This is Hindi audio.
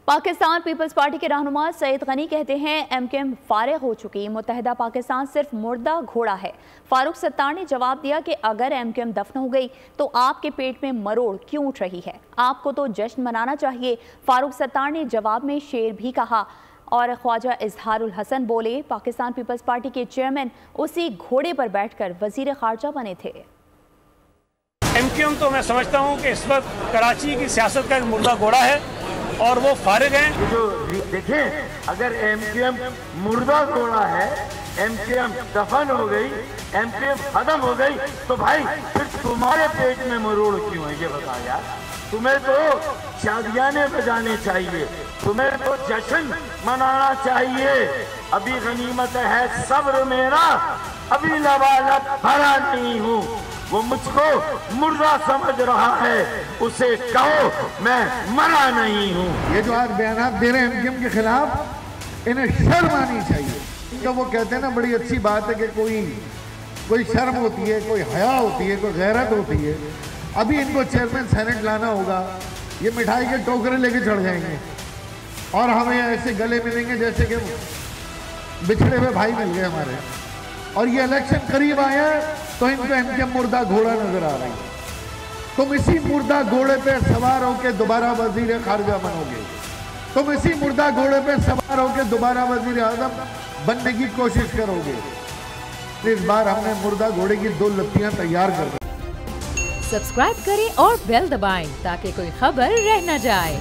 पाकिस्तान पीपल्स पार्टी के रहनुमा सईद गनी कहते हैं एमकेएम फारिग हो चुकी, मुत्तहिदा पाकिस्तान सिर्फ मुर्दा घोड़ा है। फारूक सत्तार ने जवाब दिया कि अगर एमकेएम दफन हो गई तो आपके पेट में मरोड़ क्यों उठ रही है, आपको तो जश्न मनाना चाहिए। फारूक सत्तार ने जवाब में शेर भी कहा और ख्वाजा इजहारुल हसन बोले, पाकिस्तान पीपल्स पार्टी के चेयरमैन उसी घोड़े पर बैठकर वजीर खारजा बने थे। एमकेएम तो मैं समझता हूँ कि इस वक्त कराची की सियासत का एक मुर्दा घोड़ा है और वो फारिग हैं। जो देखें, अगर एमकेएम मुर्दा घोड़ा है, एमकेएम दफन हो गई, एमकेएम खत्म हो गई, तो भाई फिर तुम्हारे पेट में मरोड़ क्यों है ये बता यार। तुम्हें तो शादियाने बजाने चाहिए, तुम्हें तो जश्न मनाना चाहिए। अभी गनीमत है सब्र मेरा, अभी लबालब भरा नहीं हूँ। वो मुझको मुर्दा समझ रहा है, उसे कहो मैं मरा नहीं हूँ। ये जो आज बयानात दे रहे हैं एमकेएम के खिलाफ, इन्हें शर्म आनी चाहिए। तो वो कहते हैं ना, बड़ी अच्छी बात है कि कोई शर्म होती है, कोई हया होती है, कोई गैरत होती है। अभी इनको चेयरमैन सेनेट लाना होगा, ये मिठाई के टोकरे लेके चढ़ जाएंगे और हमें ऐसे गले मिलेंगे जैसे कि बिछड़े हुए भाई मिल गए हमारे। और ये इलेक्शन करीब आया तो इनको एमकेएम मुर्दा घोड़ा नजर आ रही है। तुम इसी मुर्दा घोड़े पे सवार होकर दोबारा वजीर खारजा बनोगे, तुम इसी मुर्दा घोड़े पे सवार होकर दोबारा वजीर आजम बनने की कोशिश करोगे। इस बार हमने मुर्दा घोड़े की 2 लत्तियां तैयार कर दी। सब्सक्राइब करें और बेल दबाएं ताकि कोई खबर रह न जाए।